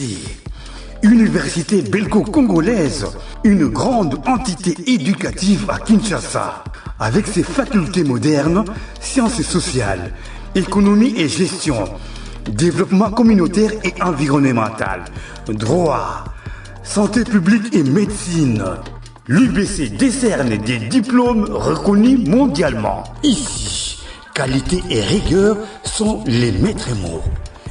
UBC, Université belgo-congolaise, une grande entité éducative à Kinshasa, avec ses facultés modernes, sciences sociales, économie et gestion, développement communautaire et environnemental, droit, santé publique et médecine. L'UBC décerne des diplômes reconnus mondialement. Ici, qualité et rigueur sont les maîtres mots.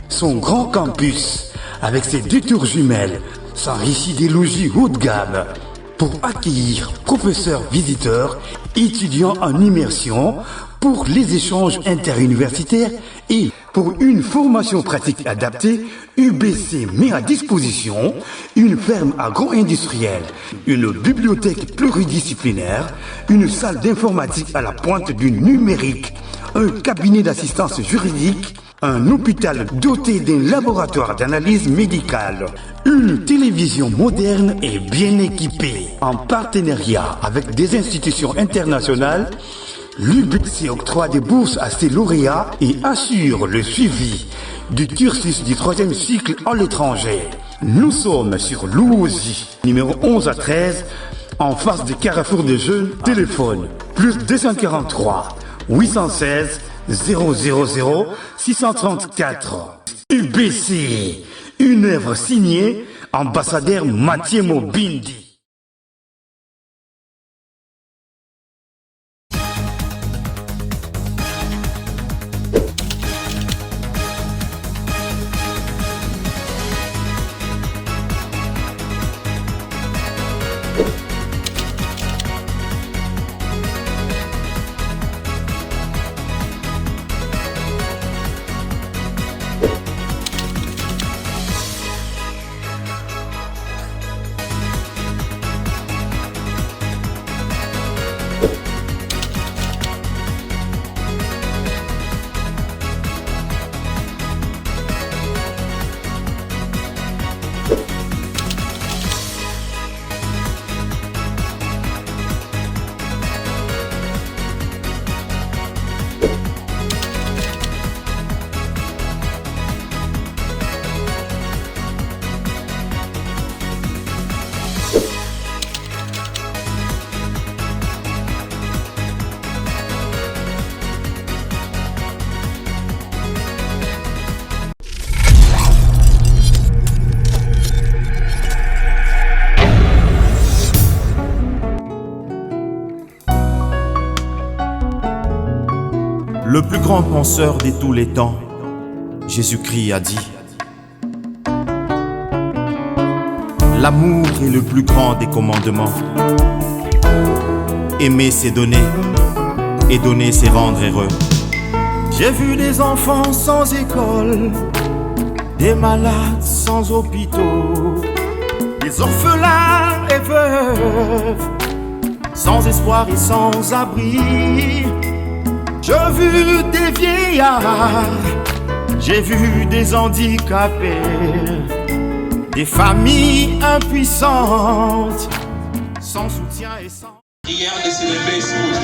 Son grand campus, avec ses 2 tours jumelles, s'enrichit des logis haut de gamme pour accueillir professeurs visiteurs, étudiants en immersion, pour les échanges interuniversitaires et pour une formation pratique adaptée. UBC met à disposition une ferme agro-industrielle, une bibliothèque pluridisciplinaire, une salle d'informatique à la pointe du numérique, un cabinet d'assistance juridique, un hôpital doté d'un laboratoire d'analyse médicale, une télévision moderne et bien équipée. En partenariat avec des institutions internationales, l'UBC octroie des bourses à ses lauréats et assure le suivi du cursus du 3e cycle à l'étranger. Nous sommes sur Louosi, numéro 11 à 13, en face du carrefour des jeunes. Téléphone, plus 243 816 000 634. UBC, une œuvre signée ambassadeur Mathieu Mobindi. Le plus grand penseur de tous les temps, Jésus-Christ a dit: l'amour est le plus grand des commandements. Aimer, c'est donner, et donner, c'est rendre heureux. J'ai vu des enfants sans école, des malades sans hôpitaux, des orphelins et veuves, sans espoir et sans abri. J'ai vu des vieillards, j'ai vu des handicapés, des familles impuissantes, sans soutien et sans... Regarde, c'est le Facebook.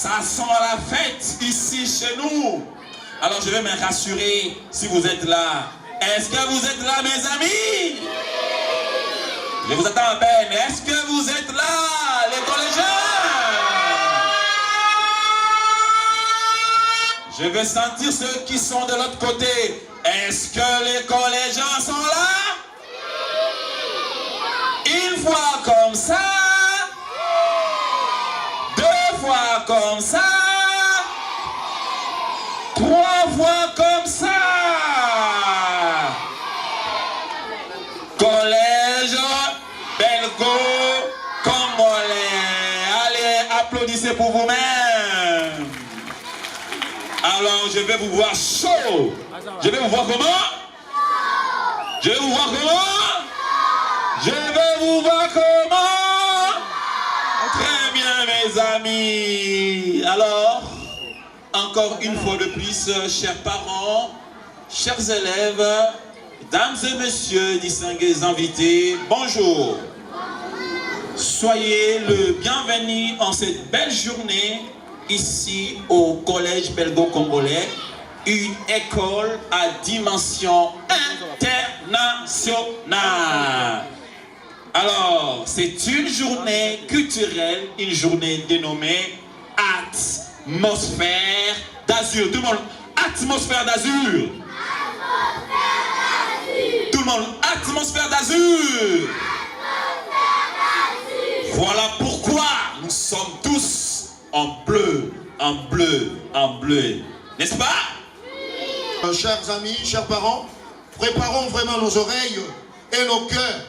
Ça sent la fête ici chez nous. Alors je vais me rassurer si vous êtes là. Est-ce que vous êtes là, mes amis? Je vous attends à peine. Est-ce que vous êtes là, les collégiens? Je veux sentir ceux qui sont de l'autre côté. Est-ce que les collégiens sont là? Une fois comme ça. Deux fois comme ça. Trois fois comme ça. Collège Belgo Congolais. Allez, applaudissez pour vous-même. Alors, je vais vous voir chaud. Je vais vous voir comment? Je vais vous voir comment? Je vais vous voir comment? Très bien, mes amis. Alors, encore une fois de plus, chers parents, chers élèves, dames et messieurs, distingués invités, bonjour. Soyez le bienvenu en cette belle journée ici au Collège Belgo-Congolais, une école à dimension internationale. Alors, c'est une journée culturelle, une journée dénommée Atmosphère d'Azur. Tout le monde, Atmosphère d'Azur. Tout le monde, Atmosphère d'Azur. Voilà pourquoi nous sommes tous en bleu, en bleu, en bleu. N'est-ce pas? Chers amis, chers parents, préparons vraiment nos oreilles et nos cœurs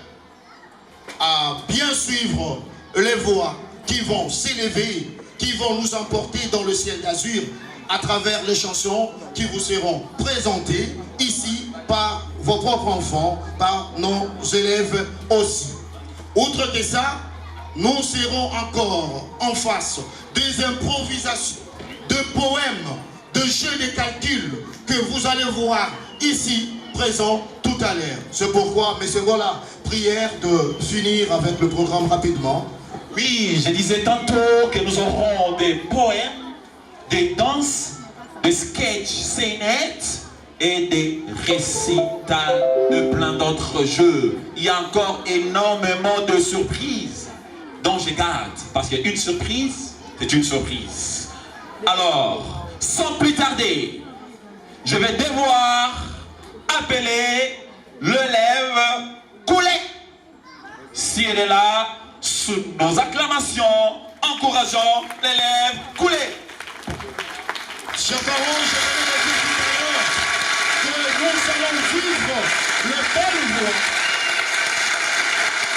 à bien suivre les voix qui vont s'élever, qui vont nous emporter dans le ciel d'azur à travers les chansons qui vous seront présentées ici par vos propres enfants, par nos élèves aussi. Outre que ça, nous serons encore en face des improvisations, de poèmes, de jeux de calcul que vous allez voir ici présents tout à l'heure. C'est pourquoi, messieurs, voilà, prière de finir avec le programme rapidement. Oui, je disais tantôt que nous aurons des poèmes, des danses, des sketchs scénettes et des récitals de plein d'autres jeux. Il y a encore énormément de surprises dont je garde, parce qu'une surprise, c'est une surprise. Alors, sans plus tarder, je vais devoir appeler l'élève Koulé. Si elle est là, sous nos acclamations, encourageons l'élève Koulé. Chers parents, je vais vous dire tout à l'heure que nous allons vivre le bel voix.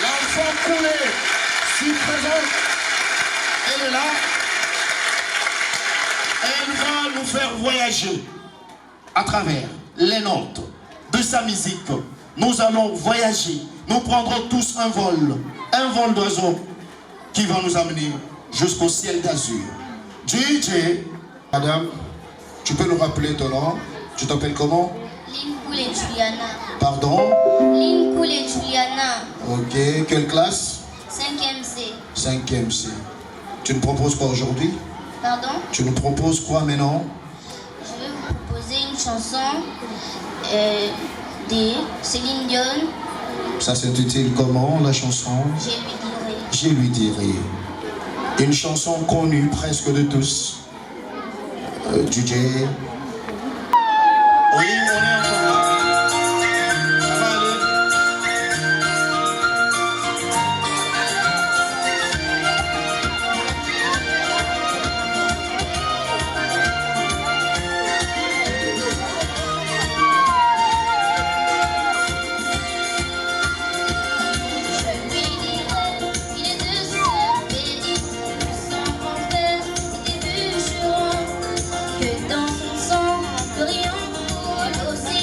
L'enfant Koulé, si présente, elle est là. Elle va nous faire voyager à travers les notes de sa musique. Nous allons voyager. Nous prendrons tous un vol d'oiseau qui va nous amener jusqu'au ciel d'azur. DJ, madame, tu peux nous rappeler ton nom? Tu t'appelles comment? Linkoulé Juliana. Pardon? Linkoulé Juliana. Ok, quelle classe? 5e C. 5e C. Tu nous proposes quoi aujourd'hui? Pardon? Tu nous proposes quoi maintenant? Je vais vous proposer une chanson de Céline Dion. Ça s'intitule comment la chanson? Je lui dirai. Je lui dirai. Une chanson connue presque de tous. DJ. Oui, on est encore là. Ça va aller. Que dans son sang, plus rien pour l'océan.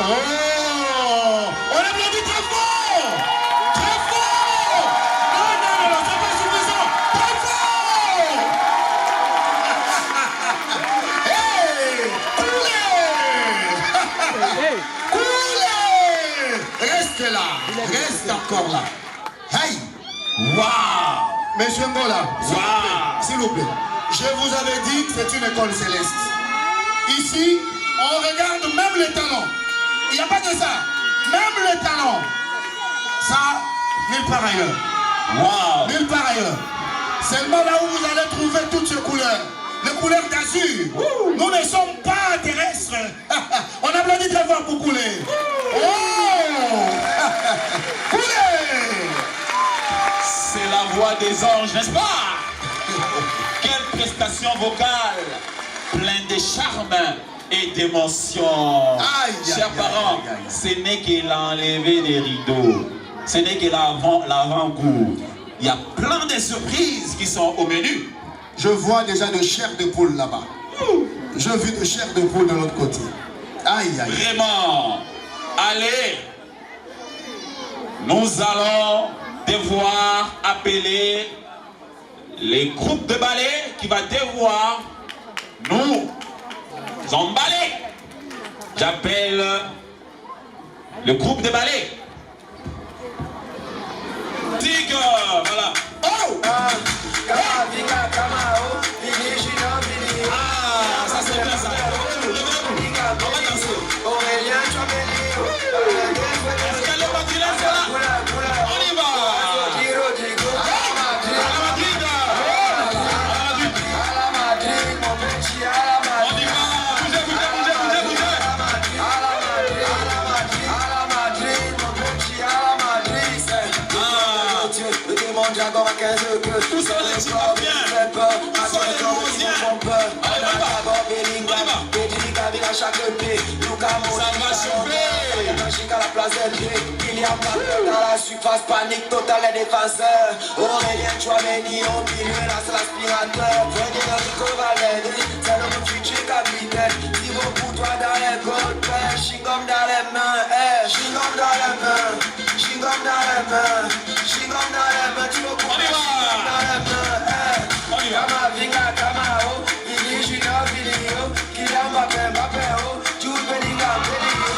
Oh, on applaudit très fort. Très fort. Non, non, non, non, c'est pas suffisant. Très fort. Hey, coulez. Coulez. Reste là. Reste encore là. Hey. Waouh. Monsieur Ngola, s'il vous plaît. Je vous avais dit que c'est une école céleste. Ici, on regarde même les talents. Il n'y a pas de ça. Même les talents. Ça, nulle part ailleurs. Wow. Nulle part ailleurs. Seulement là où vous allez trouver toutes ces couleurs. Les couleurs d'azur. Nous ne sommes pas terrestres. On applaudit très fort pour couler. Oh. Couler. C'est la voix des anges, n'est-ce pas? Quelle prestation vocale, pleine de charme et d'émotion. Chers parents, ce n'est que l'enlever des rideaux. Ce n'est que l'avant-goût. Il y a plein de surprises qui sont au menu. Je vois déjà de chair de poule là-bas. Je vis de chair de poule de l'autre côté. Aïe, aïe. Vraiment, allez, nous allons devoir appeler les groupes de ballet qui va devoir nous emballer. J'appelle le groupe de ballet. Tigre, voilà. Oh! Ah, ça c'est bien ça. On va danser. Est-ce que les patineurs sont là? On y va. Tout ça, les petits pas bien. Tout ça, les Rosiens. Allez, on y va. Ça va chauffer. Il y a pas dans la surface, panique totale les défenseurs. Aurélien Chouameni au milieu, là c'est l'aspirateur. Venez Rico Valéry, c'est le futur capitaine. Thibaut pour toi dans les gold pens, chingom dans les mains, chingom dans les mains, chingom dans les mains, chingom dans les mains. Tu veux pour moi, chingom dans les mains, Kama Vinga Kamao, Vini Junior Vidéo, Kylian Mbappé, Mbappé, Jude Bellingham, Bellingham.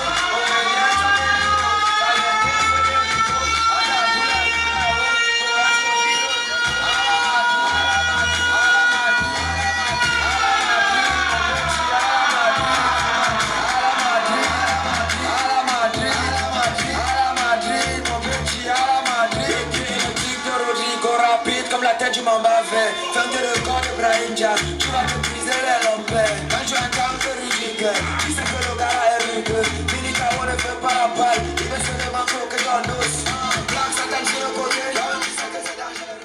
Tu m'en bavais, fin de record de Brahim Dia. Tu vas me briser les lombaires. Quand tu entends que Rudiger, tu sais que le gars est rugueux. Militao ne fait pas la balle, il veut se demander que j'en douce. Black Satan sur le côté, j'en dis que c'est dangereux.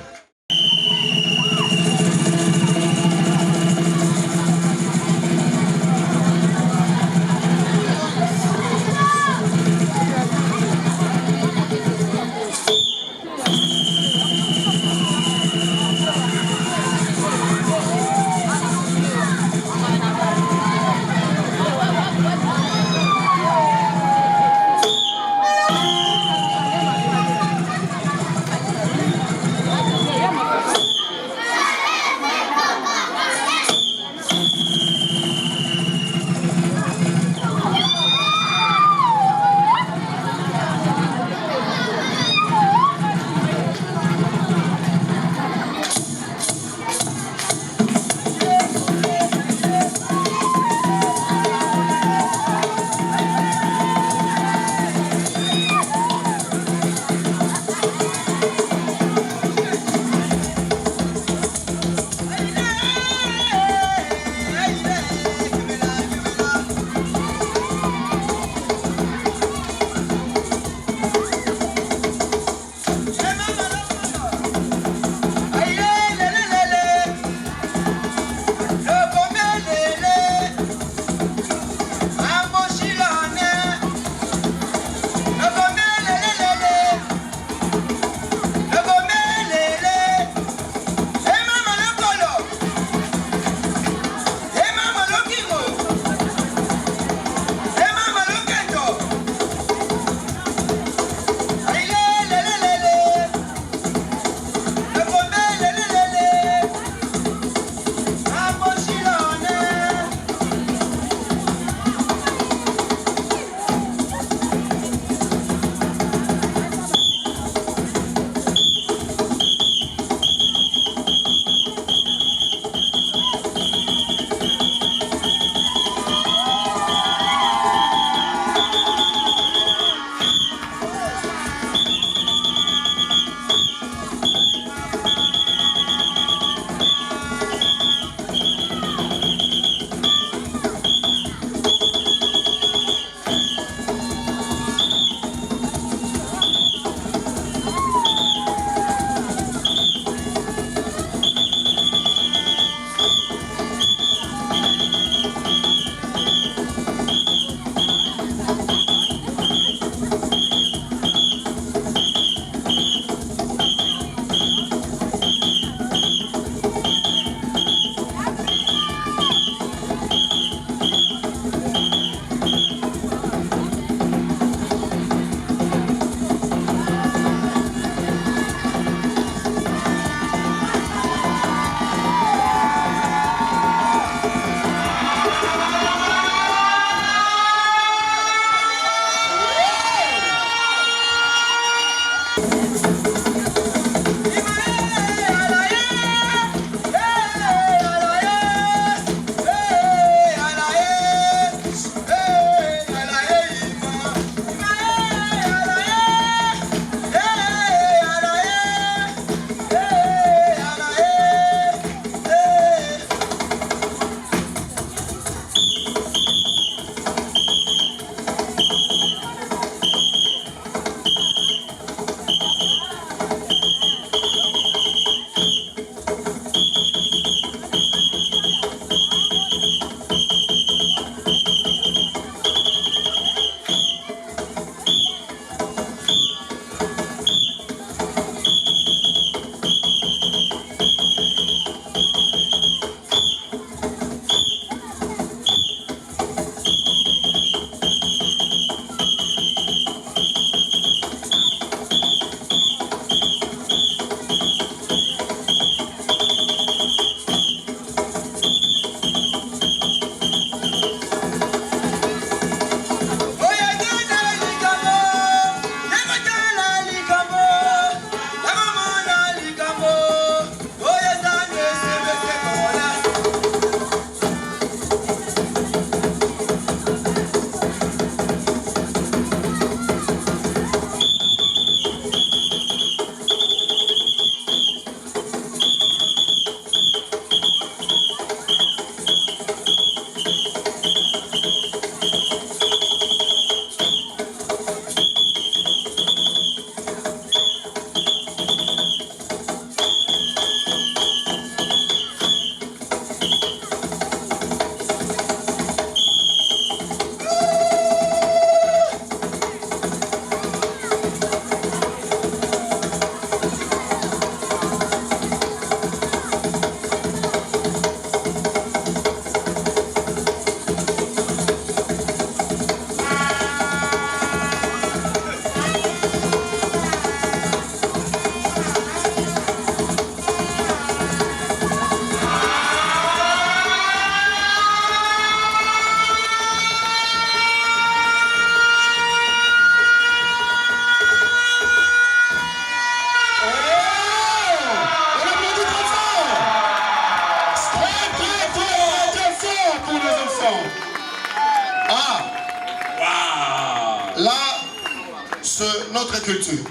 renforce notre culture.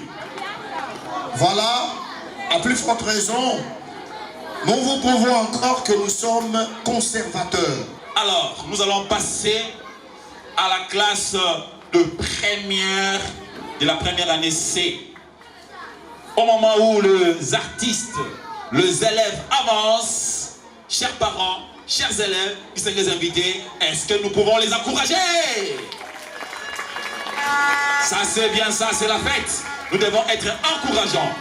Voilà, à plus forte raison, nous vous prouvons encore que nous sommes conservateurs. Alors, nous allons passer à la classe de la première année C. Au moment où les artistes, les élèves avancent, chers parents, chers élèves, qui sont les invités, est-ce que nous pouvons les encourager? Ça c'est bien, ça c'est la fête. Nous devons être encourageants.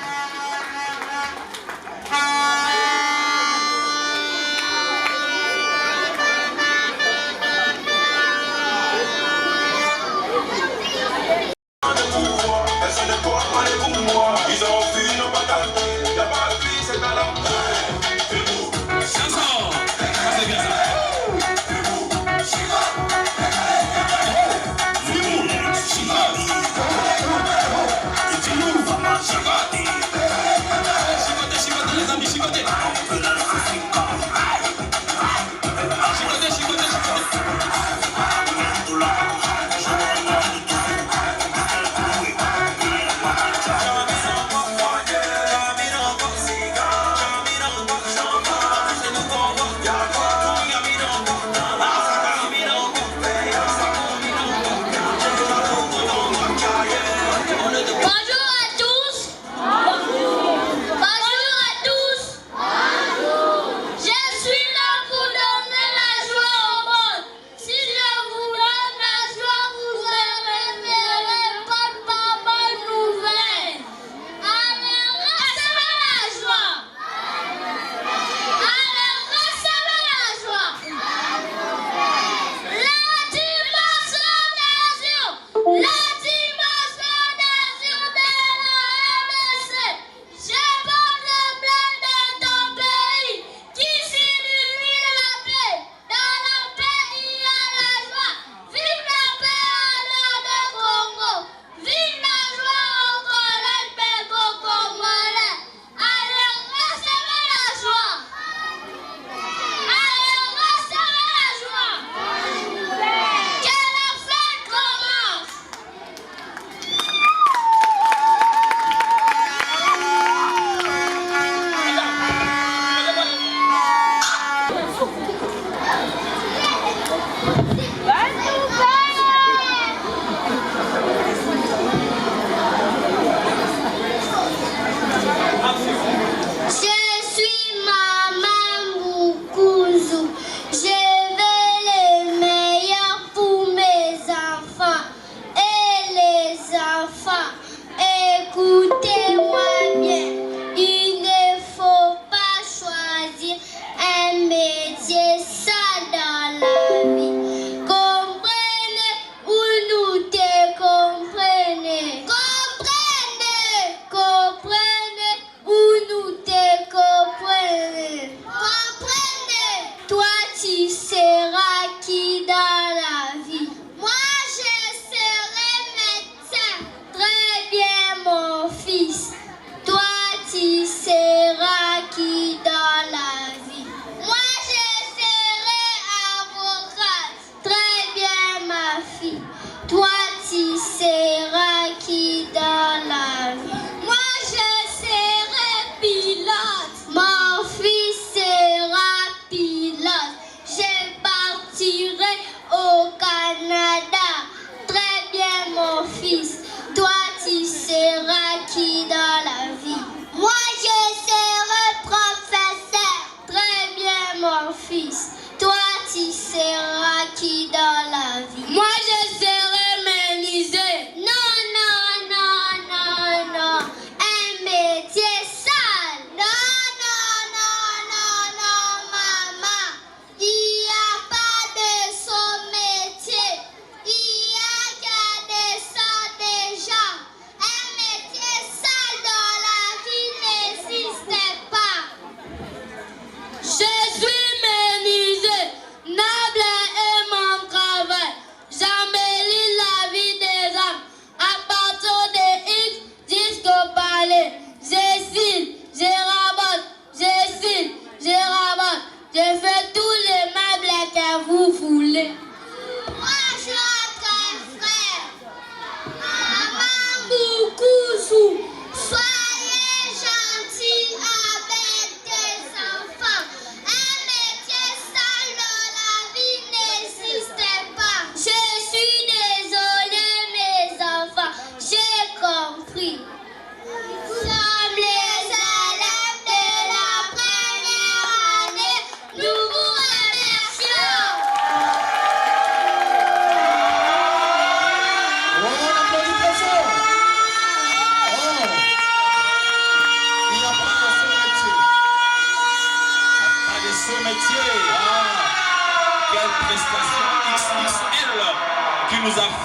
Shagati.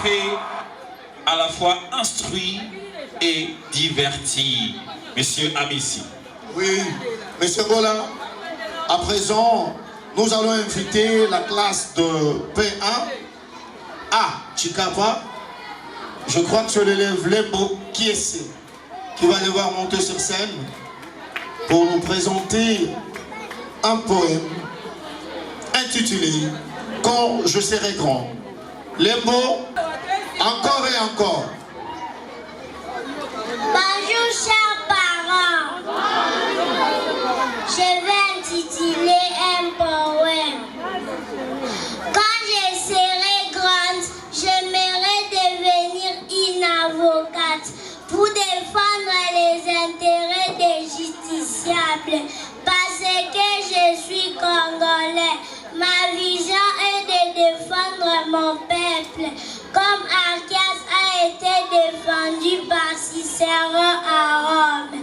fait à la fois instruire et divertir. Monsieur Amissi. Oui, monsieur Gola, à présent, nous allons inviter la classe de P1 à Chikapa. Je crois que c'est l'élève Lembo qui va devoir monter sur scène pour nous présenter un poème intitulé « Quand je serai grand ». Lembo, encore et encore. Bonjour chers parents. Je vais intituler un poème. Quand je serai grande, j'aimerais devenir une avocate pour défendre les intérêts des justiciables. Parce que je suis congolais, ma vision est de défendre mon peuple, comme Arcas a été défendu par Cicéron à Rome.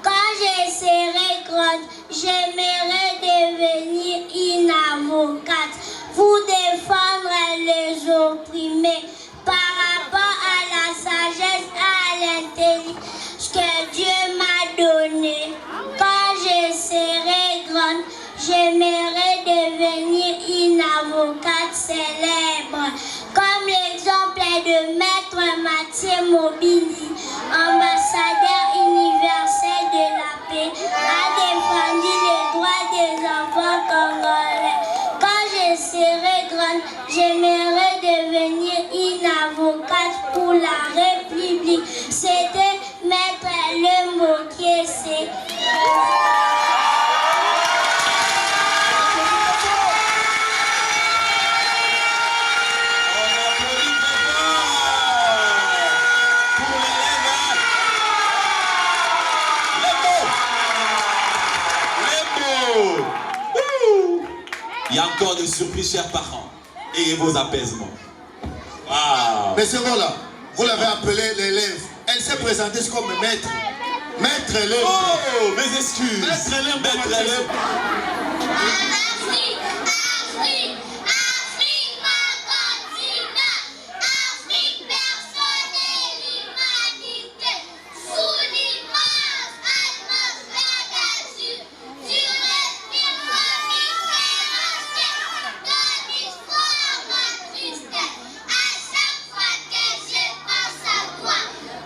Quand je serai grande, j'aimerais devenir une avocate pour défendre les opprimés par rapport à la sagesse et à l'intelligence que Dieu m'a donnée. Quand je serai grande, j'aimerais devenir une avocate célèbre, comme l'exemple de Maître Mathieu Mobili, ambassadeur universel de la paix, a défendu les droits des enfants congolais. Quand je serai grande, j'aimerais devenir une avocate pour la République. C'était Maître Lembo Kiese. Il y a encore des surprises, chers parents, et vos apaisements. Wow. Monsieur Gola, vous l'avez appelé l'élève. Elle s'est présentée comme maître. Maître élève. Oh, mes excuses. Maître élève. Maître élève. Afrique, Afrique, Afrique, ma continent. Afrique, personne et l'humanité. Sous l'immense atmosphère d'azur, tu respires comme une terre. Ton histoire m'attriste. À chaque fois que je pense à toi,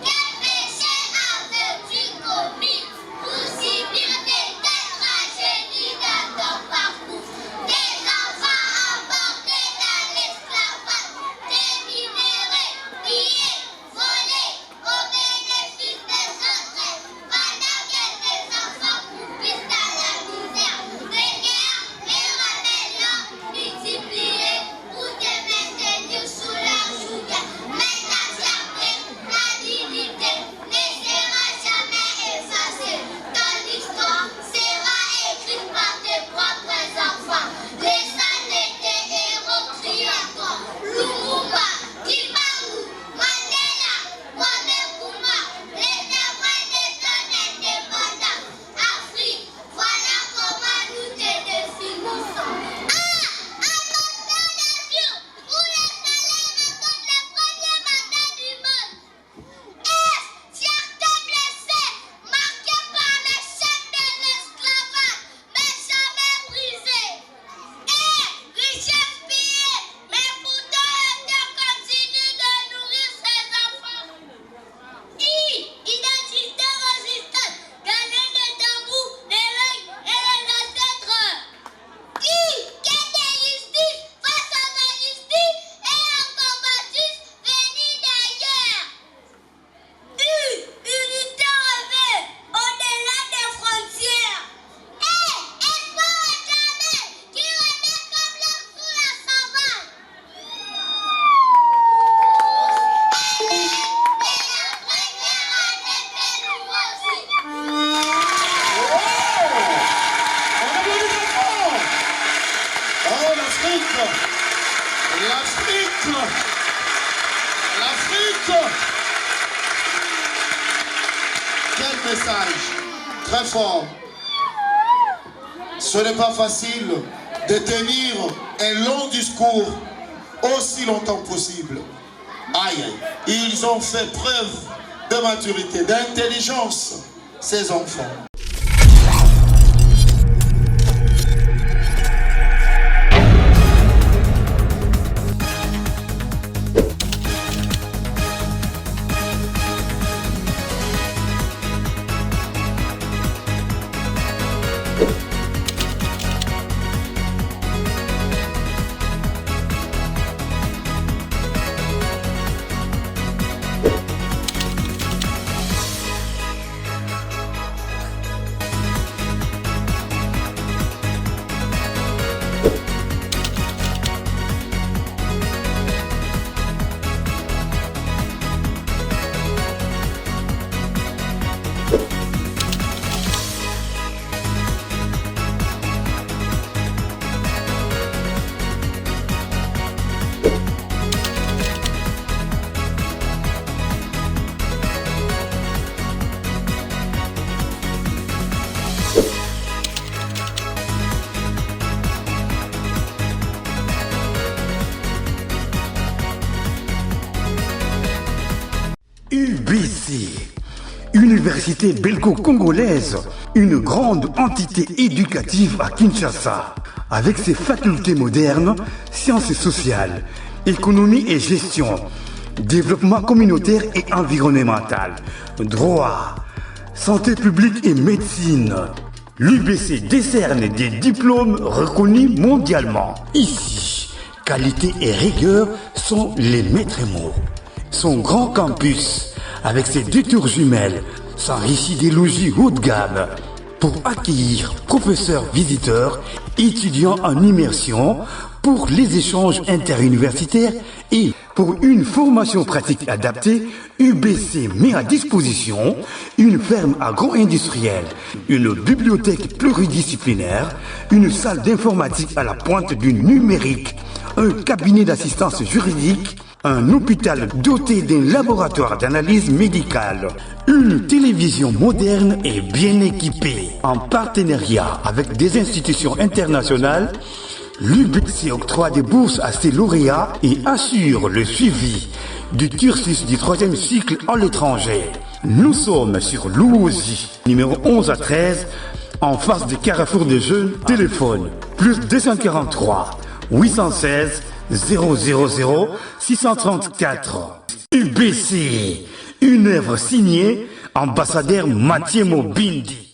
quel péché avais-tu commis pour subir des tragédies dans ton parcours? Des enfants emportés dans l'esclavage, déminérés, pillés, volés au bénéfice des autres, pendant que des enfants croupissent dans la misère. Des guerres et rébellions multipliées pour te maintenir sous leur joug. Mais ta fierté, ta dignité ne sera jamais effacée. Ton histoire sera écrite par tes propres enfants. Les sangs de tes héros crient à toi. Lumumba, Kibangu, Mandela, Kwame Nkrumah, les témoins de ton indépendance. Afrique, voilà comment nous te définissons. Atmosphère d'azur, où les soleils racontent les premiers matins du monde. Fierté blessée, marquée par l'échec de l'esclavage, mais jamais brisée. Richesse pillée, mais pourtant Dieu continue de nourrir ses enfants. Identité résistante, gagner des tambours, des règles et les ancêtres. Quête de justice face aux injustices et un combatus venu d'ailleurs. Unité rêvée au-delà des frontières. Espoir éternel qui renaît comme l'homme sous la savane. Et la première année de nous aussi. Oh, l'Afrique. L'Afrique. L'Afrique. Quel message très fort. Ce n'est pas facile de tenir un long discours aussi longtemps possible. Aïe, ils ont fait preuve de maturité, d'intelligence, ces enfants. UBC, Université belgo-congolaise, une grande entité éducative à Kinshasa, avec ses facultés modernes, sciences sociales, économie et gestion, développement communautaire et environnemental, droit, santé publique et médecine. L'UBC décerne des diplômes reconnus mondialement. Ici, qualité et rigueur sont les maîtres mots. Son grand campus, avec ses 2 tours jumelles, s'enrichit des logis haut de gamme pour accueillir professeurs visiteurs, étudiants en immersion, pour les échanges interuniversitaires et pour une formation pratique adaptée. UBC met à disposition une ferme agro-industrielle, une bibliothèque pluridisciplinaire, une salle d'informatique à la pointe du numérique, un cabinet d'assistance juridique, un hôpital doté d'un laboratoire d'analyse médicale, une télévision moderne et bien équipée. En partenariat avec des institutions internationales, l'UBC octroie des bourses à ses lauréats et assure le suivi du cursus du 3e cycle à l'étranger. Nous sommes sur Lououzi, numéro 11 à 13, en face du Carrefour des Jeunes. Téléphone plus 243 816 000 634. UBC, une œuvre signée ambassadeur Mathieu Mobindi.